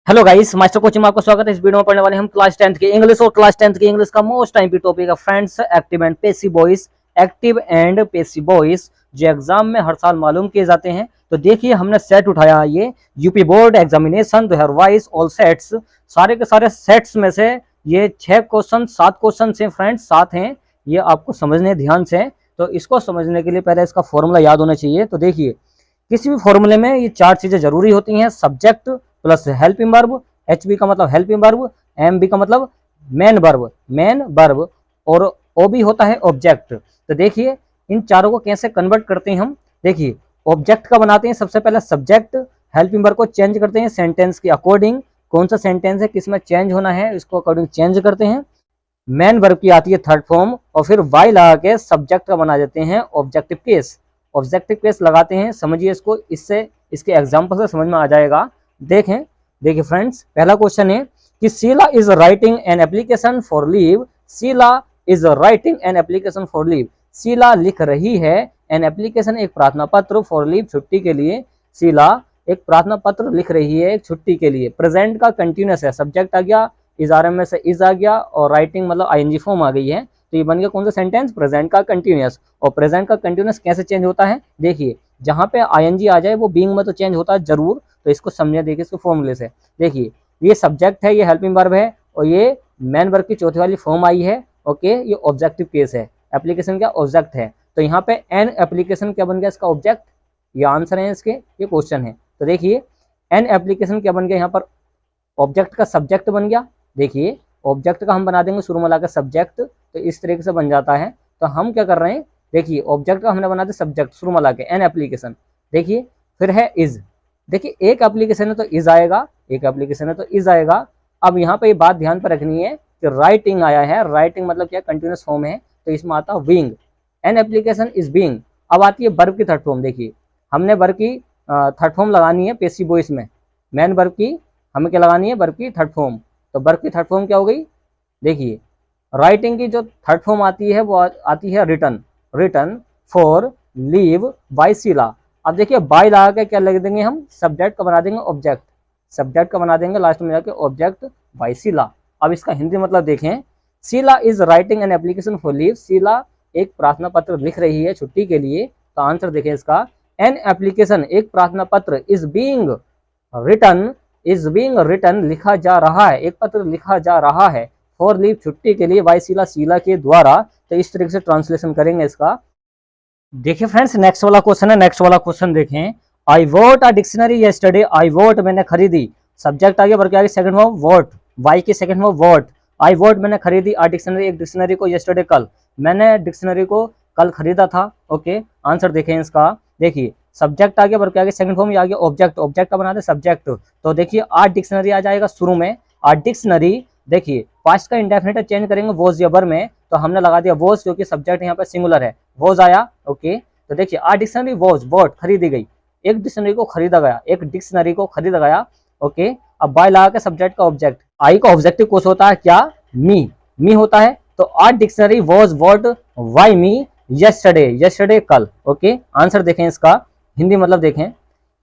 Hello guys, master coaching में आपका स्वागत है। इस वीडियो में पढ़ने वाले हम क्लास 10th की इंग्लिश और क्लास 10th की इंग्लिश का मोस्ट टाइम टॉपिक है friends, active and passive voice. Active and passive voice जो एग्जाम में हर साल मालूम किए जाते हैं। तो देखिए हमने सेट उठाया, ये UP board examination 2022 all sets, सारे के सारे सेट्स में से ये 6 क्वेश्चन 7 क्वेश्चन से फ्रेंड्स 7 हैं। ये आपको समझने ध्यान से। तो इसको समझने के लिए पहले इसका फॉर्मूला याद होना चाहिए। तो देखिए किसी भी फॉर्मूले में ये 4 चीजें जरूरी होती हैं, subject plus helping verb, HB का मतलब हेल्पिंग वर्ब, एमबी का मतलब मेन वर्ब और ओबी होता है ऑब्जेक्ट। तो देखिए इन चारों को कैसे कन्वर्ट करते हैं हम। देखिए ऑब्जेक्ट का बनाते हैं सबसे पहले सब्जेक्ट, हेल्पिंग वर्ब को चेंज करते हैं सेंटेंस के अकॉर्डिंग, कौन सा सेंटेंस है किसमें चेंज होना है इसको अकॉर्डिंग चेंज करते हैं। मेन वर्ब की आती है थर्ड फॉर्म और फिर वाई लगा के सब्जेक्ट का बना देते हैं ऑब्जेक्टिव केस। ऑब्जेक्टिव केस लगाते हैं, समझिए इसको, इससे इसके एग्जाम्पल से समझ में आ जाएगा। देखिए फ्रेंड्स, पहला क्वेश्चन है कि Sheela is writing an application for leave. Sheela is writing an application for leave. Sheela लिख रही है एन एप्लीकेशन, एक प्रार्थना पत्र, फॉर लीव छुट्टी के लिए। शीला एक प्रार्थना पत्र लिख रही है एक छुट्टी के लिए। प्रेजेंट का कंटिन्यूस है, सब्जेक्ट आ गया, इज आर में से इज आ गया और राइटिंग मतलब आईएनजी फॉर्म आ गई है। तो ये बन गया कौन सा सेंटेंस, प्रेजेंट का कंटिन्यूस। और प्रेजेंट का कंटिन्यूस कैसे चेंज होता है, देखिए जहां पे आईएनजी आ जाए वो बीइंग में तो चेंज होता है जरूर। तो इसको समझे, देखिए इसको फॉर्मूले से। देखिए ये सब्जेक्ट है, ये हेल्पिंग वर्ब है और ये मेन वर्ब की चौथी वाली फॉर्म आई है। ओके, ये ऑब्जेक्टिव केस है, एप्लीकेशन क्या ऑब्जेक्ट है। तो यहाँ पे एन एप्लीकेशन क्या बन गया इसका ऑब्जेक्ट, ये आंसर है इसके, ये क्वेश्चन है। तो देखिए एन एप्लीकेशन क्या बन गया, यहाँ पर ऑब्जेक्ट का सब्जेक्ट बन गया। देखिए ऑब्जेक्ट का हम बना देंगे शुरू में लाकर सब्जेक्ट, तो इस तरीके से बन जाता है। तो हम क्या कर रहे हैं, देखिए ऑब्जेक्ट का हमने बना दिया सब्जेक्ट शुरू में लाके एन एप्लीकेशन। देखिए फिर है इज, देखिए एक एप्लीकेशन है तो इज आएगा, एक एप्लीकेशन है तो इज आएगा। अब यहाँ पे ये बात ध्यान पर रखनी है कि राइटिंग आया है, राइटिंग मतलब क्या कंटिन्यूस फॉर्म है, तो इसमें आता है being, an application is being. अब आती है वर्ब की थर्ड फॉर्म। देखिए हमने वर्ब की थर्ड फॉर्म लगानी है पैसिव वॉइस में, मेन वर्ब की हमें क्या लगानी है, वर्ब की थर्ड फॉर्म। तो वर्ब की थर्ड फॉर्म क्या हो गई, देखिए राइटिंग की जो थर्ड फॉर्म आती है वो आती है return, return for leave by Sheela. अब देखिए बाय लगा के क्या लग देंगे हम, सब्जेक्ट का बना देंगे ऑब्जेक्ट, सब्जेक्ट का बना देंगे लास्ट में जाके ऑब्जेक्ट बाय शीला। अब इसका हिंदी मतलब देखें, Sheela is writing an application for leave. Sheela एक प्रार्थना पत्र लिख रही है छुट्टी के लिए। तो आंसर देखें इसका, एन एप्लीकेशन एक प्रार्थना पत्र, is being written, is being written लिखा जा रहा है, एक पत्र लिखा जा रहा है फॉर लीव छुट्टी के लिए, बाय शीला शीला के द्वारा। तो इस तरीके से ट्रांसलेशन करेंगे इसका। देखिए फ्रेंड्स नेक्स्ट वाला क्वेश्चन है, नेक्स्ट वाला क्वेश्चन देखें। I bought a dictionary yesterday. I bought मैंने खरीदी, सब्जेक्ट आ गया, वर्ब आ गया सेकंड फॉर्म वॉट, वाई की second form bought. I bought मैंने खरीदी, आ डिक्शनरी एक डिक्शनरी को, यस्टरडे कल, मैंने डिक्शनरी को कल खरीदा था। ओके आंसर देखें इसका। देखिए सब्जेक्ट आ गया, वर्ब आ गया सेकंड फॉर्म, आ गया ऑब्जेक्ट, ऑब्जेक्ट का बना दे सब्जेक्ट। तो देखिए आ डिक्शनरी आ जाएगा शुरू में, आ डिक्शनरी। देखिए पास्ट का इंडेफिनिट चेंज करेंगे वॉज या वर में, तो हमने लगा दिया वॉज क्योंकि सब्जेक्ट यहाँ पे सिंगुलर है, वॉज आया। ओके तो देखिए आ डिक्शनरी वॉज वॉट खरीदी गई, एक डिक्शनरी को खरीदा गया, एक डिक्शनरी को खरीदा गया। ओके अब बाय लगा के सब्जेक्ट का ऑब्जेक्ट, आई का ऑब्जेक्टिव कोर्स होता है क्या, मी होता है। तो a dictionary was bought by me yesterday, yesterday कल। ओके आंसर देखें इसका, हिंदी मतलब देखें।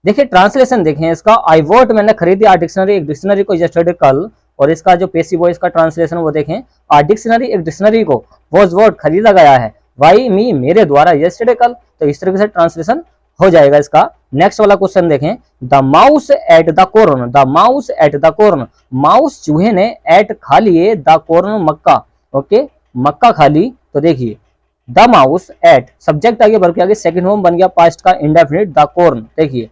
देखिए ट्रांसलेशन देखें इसका, आई वॉट मैंने खरीदी आ डिक्शनरी एक डिक्शनरी को यस्टरडे कल, और इसका जो पैसिव वॉइस का ट्रांसलेशन वो देखें, आ डिक्शनरी एक डिक्शनरी को, वॉज वॉट खरीदा गया है, वाई मी मेरे द्वारा, यस्टरडे कल। तो इस तरीके से ट्रांसलेशन हो जाएगा इसका। नेक्स्ट वाला क्वेश्चन देखें, the mouse at the corn, the mouse at the corn, mouse चूहे ने एट खा लिए, द कॉर्न मक्का। ओके मक्का खा ली। तो देखिए द माउस एट सब्जेक्ट आ गया, वर्ब आ गया सेकंड फॉर्म बन गया पास्ट का इंडेफिनिट द कॉर्न। देखिए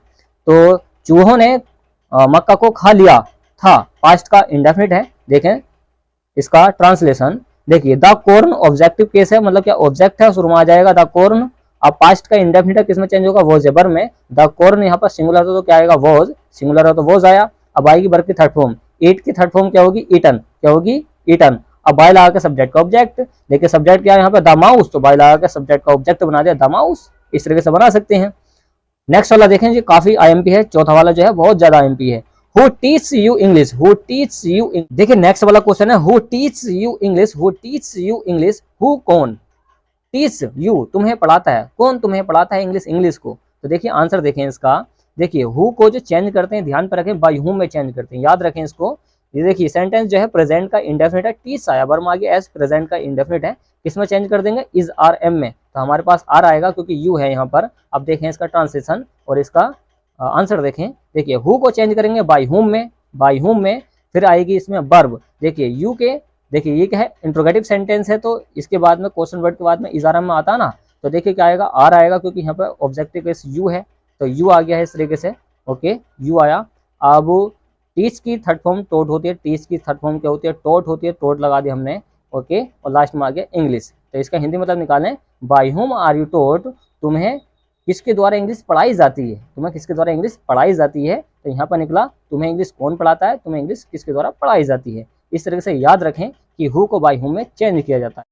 तो चूहों ने मक्का को खा लिया था, पास्ट का इंडेफिनिट है। देखें इसका ट्रांसलेशन, देखिए द कॉर्न ऑब्जेक्टिव केस है, मतलब क्या ऑब्जेक्ट है, शुरू में आ जाएगा द कॉर्न। अब पास्ट का इंडेफिनिट है, किसमें चेंज होगा, वॉज है, वर्ब में। द कॉर्न यहाँ पर सिंगुलर था तो क्या आएगा, वॉज, सिंगुलर है तो वॉज आया। अब आएगी वर्ब की थर्ड फॉर्म, ईट की थर्ड फॉर्म क्या होगी, ईटन, क्या होगी, ईटन। अब बाय लगा के सब्जेक्ट का ऑब्जेक्ट, देखिए सब्जेक्ट क्या है यहाँ पे, द माउस, तो बाय लगा के सब्जेक्ट का ऑब्जेक्ट बना दिया द माउस। इस तरीके से बना सकते हैं। नेक्स्ट वाला देखें जी, काफी आईएमपी है, चौथा वाला जो है बहुत ज्यादा आईएमपी है। Who teach you English? Who teach you English? देखिए नेक्स्ट वाला क्वेश्चन है, Who teach you English? Who teach you English? Who कौन, teach you तुम्हें पढ़ाता है, कौन तुम्हें पढ़ाता है इंग्लिश, इंग्लिश को। तो देखिए आंसर देखें इसका, देखिए हु को जो चेंज करते हैं, ध्यान पर रखें, बाई हुम में चेंज करते हैं, याद रखें इसको। ये देखिए सेंटेंस जो है प्रेजेंट का इंडेफिनिट है, टीस आया, वर्ब आगे एज प्रेजेंट का इंडेफिनिट है, किसमें चेंज कर देंगे, इज आर एम में, तो हमारे पास आर आएगा क्योंकि यू है यहाँ पर। अब देखें इसका ट्रांसलेशन और इसका आंसर देखें। देखिए हु को चेंज करेंगे बाई हुम में, बाई हुम में, फिर आएगी इसमें वर्ब। देखिए यू के, देखिए ये क्या है, इंट्रोगेटिव सेंटेंस है, तो इसके बाद में क्वेश्चन वर्ड के बाद में इज आर एम में आता है ना, तो देखिए क्या आएगा, आर आएगा क्योंकि यहाँ पे ऑब्जेक्टिव केस यू है, तो यू आ गया है इस तरीके से। ओके, यू आया। अब टीच की थर्ड फॉर्म टोट होती है, टीच की थर्ड फॉर्म क्या होती है, टोट होती है, टोट लगा दी हमने। ओके, और लास्ट में आ गया इंग्लिश, तो इसका हिंदी मतलब निकालें, बाय हुम आर यू टोट, तुम्हें किसके द्वारा इंग्लिश पढ़ाई जाती है, तुम्हें किसके द्वारा इंग्लिश पढ़ाई जाती है, तो यहाँ पर निकला तुम्हें इंग्लिश कौन पढ़ाता है, तुम्हें इंग्लिश किसके द्वारा पढ़ाई जाती है। इस तरीके से याद रखें कि हु को बाय हुम में चेंज किया जाता है।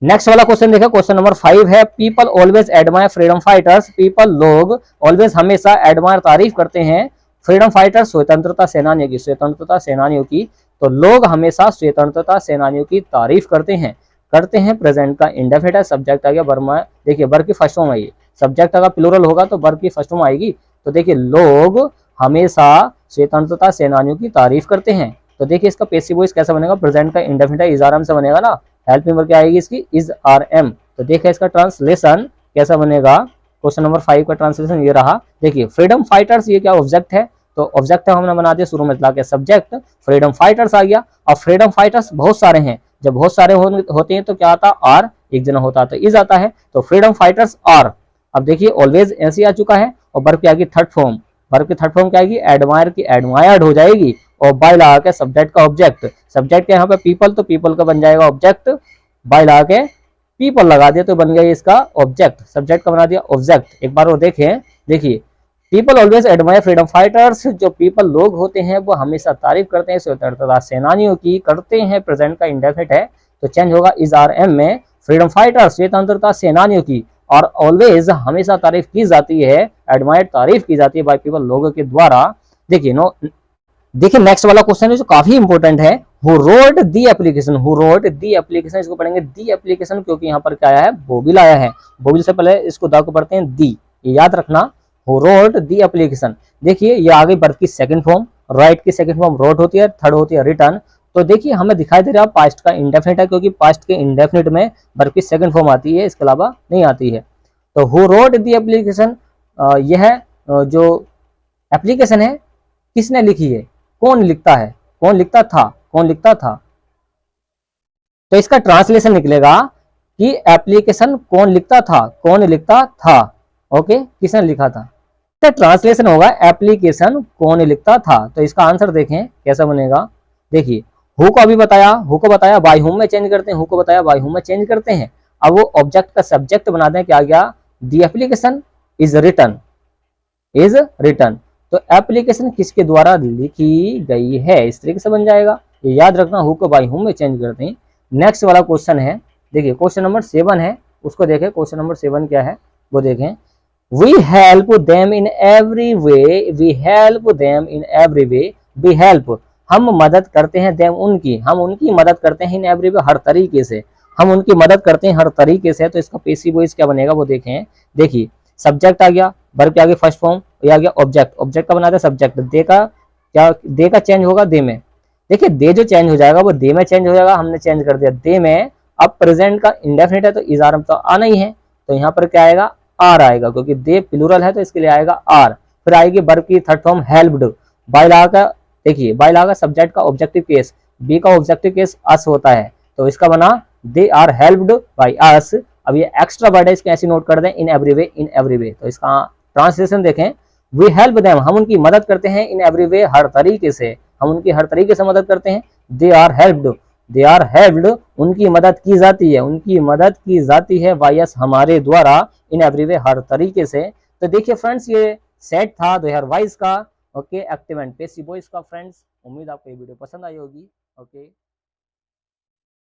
नेक्स्ट वाला क्वेश्चन देखिए, क्वेश्चन नंबर 5 है, people always admire freedom fighters, people लोग ऑलवेज हमेशा एडमायर तारीफ करते हैं फ्रीडम फाइटर्स स्वतंत्रता सेनानियों की, स्वतंत्रता सेनानियों की, तो लोग हमेशा स्वतंत्रता सेनानियों की तारीफ करते हैं, करते हैं प्रेजेंट का इंडेफिनिट है, सब्जेक्ट आ गया वर्ब, देखिए वर्ब की फर्स्ट फॉर्म आई, सब्जेक्ट अगर प्लूरल होगा तो वर्ब की फर्स्ट फॉर्म आएगी, तो देखिए लोग हमेशा स्वतंत्रता सेनानियों की तारीफ करते हैं, तो देखिए इसका पैसिव वॉइस कैसा बनेगा, प्रेजेंट का इंडेफिनिट है, इज आर एम से बनेगा ना, हेल्प में क्या आएगी इसकी, इज आर एम, तो देखिए इसका ट्रांसलेशन कैसा बनेगा, क्वेश्चन नंबर 5 का ट्रांसलेशन ये रहा। देखिए फ्रीडम फाइटर्स, ये क्या ऑब्जेक्ट है, तो ऑब्जेक्ट है हमने बना दिया शुरू में के सब्जेक्ट, फ्रीडम फाइटर्स आ गया। अब फ्रीडम फाइटर्स बहुत सारे हैं, जब बहुत सारे होते हैं तो क्या आता है, आर, एक जना होता है तो इज आता है, तो फ्रीडम फाइटर्स आर। अब देखिए ऑलवेज ऐसे आ चुका है, और वर्ब की आएगी थर्ड फॉर्म, वर्ब की थर्ड फॉर्म क्या आएगी, एडमायर की एडमायर्ड हो जाएगी, और बाय लगा के सब्जेक्ट का ऑब्जेक्ट, सब्जेक्ट के यहाँ पे पीपल, तो पीपल का बन जाएगा ऑब्जेक्ट, बाय लगा के पीपल लगा दिया तो बन गया इसका ऑब्जेक्ट, सब्जेक्ट का बना दिया ऑब्जेक्ट। एक बार वो देखें, देखिए people always admire freedom fighters, जो पीपल लोग होते हैं वो हमेशा तारीफ करते हैं स्वतंत्रता सेनानियों की, करते हैं प्रेजेंट का इंडेफिनिट है, तो चेंज होगा इज आर एम में, फ्रीडम फाइटर्स स्वतंत्रता सेनानियों की, और ऑलवेज हमेशा तारीफ की जाती है, एडमायर तारीफ की जाती है बाय पीपल लोगों के द्वारा। देखिए देखिए नेक्स्ट वाला क्वेश्चन है जो काफी इंपॉर्टेंट है, who wrote the application, who wrote the application, इसको पढ़ेंगे दी एप्लीकेशन क्योंकि यहाँ पर क्या आया है, बोबिल आया है, बोबिल से पहले इसको द को पढ़ते हैं दी, ये याद रखना, हु रोड दी एप्लीकेशन। देखिए ये आ गई वर्ब की सेकंड फॉर्म, राइट की सेकंड फॉर्म रोड होती है, थर्ड होती है रिटर्न, तो देखिए हमें दिखाई दे रहा है पास्ट का इंडेफिनिट है, क्योंकि पास्ट के इंडेफिनिट में वर्ब की सेकंड फॉर्म आती है, इसके अलावा नहीं आती है। तो हु रोड दी एप्लीकेशन, यह जो एप्लीकेशन है किसने लिखी है, कौन लिखता है, कौन लिखता था, कौन लिखता था, तो इसका ट्रांसलेशन निकलेगा कि एप्लीकेशन कौन लिखता था, कौन लिखता था। ओके, किसने लिखा था, इसका ट्रांसलेशन होगा एप्लीकेशन कौन लिखता था, तो इसका आंसर देखें कैसा बनेगा। देखिए हु को अभी बताया, हु को बताया बाय हुम में चेंज करते हैं, हु को बताया बाय हुम में चेंज करते हैं, अब वो ऑब्जेक्ट का सब्जेक्ट बना दें, क्या आ गया, the application is written, is written, तो एप्लीकेशन किसके द्वारा लिखी गई है, इस तरीके से बन जाएगा, ये याद रखना, हु को बाय हुम में चेंज करते हैं। नेक्स्ट वाला क्वेश्चन है, देखिए क्वेश्चन नंबर 7 है, उसको देखें, क्वेश्चन नंबर 7 क्या है वो देखें, we help them in every way, we help them in every way, we help, हम मदद करते हैं, देम उनकी, हम उनकी मदद करते हैं, इन एवरी वे हर तरीके से, हम उनकी मदद करते हैं हर तरीके से, तो इसका पैसिव वॉइस क्या बनेगा वो देखें। देखिए सब्जेक्ट आ गया, वर्ब के आगे फर्स्ट फॉर्म, ये आ गया ऑब्जेक्ट, ऑब्जेक्ट का बनाता है सब्जेक्ट, दे का क्या, दे का चेंज होगा दे में, देखिए दे जो चेंज हो जाएगा वो दे में चेंज हो जाएगा, हमने चेंज कर दिया दे में, अब प्रेजेंट का इंडेफिनिट है तो इज आर तो आना ही है, तो यहाँ पर क्या आएगा, आर आएगा, क्योंकि दे प्लूरल है तो इसके लिए आएगा आर, फिर आएगी वर्ब की थर्ड फॉर्म हेल्प्ड, बाय लगा का, देखिए बाय लगा सब्जेक्ट का ऑब्जेक्टिव केस, बी का ऑब्जेक्टिव केस अस होता है, तो इसका बना they are helped by us. अब ये एक्स्ट्रा वर्ड है, इसको ऐसे नोट कर दें, इन एवरी वे, इन एवरी वे, तो इसका ट्रांसलेशन देखें, वी हेल्प देम, हम उनकी मदद करते हैं, इन एवरी वे हर तरीके से, हम उनकी हर तरीके से मदद करते हैं, they are helped, they are helped, उनकी मदद की जाती है, उनकी मदद की जाती है बाय अस, हमारे द्वारा, इन एवरी वे हर तरीके से। तो देखिए फ्रेंड्स ये सेट था 2022 का, okay, active and passive voice का। फ्रेंड्स उम्मीद आपको ये वीडियो पसंद आई होगी। ओके।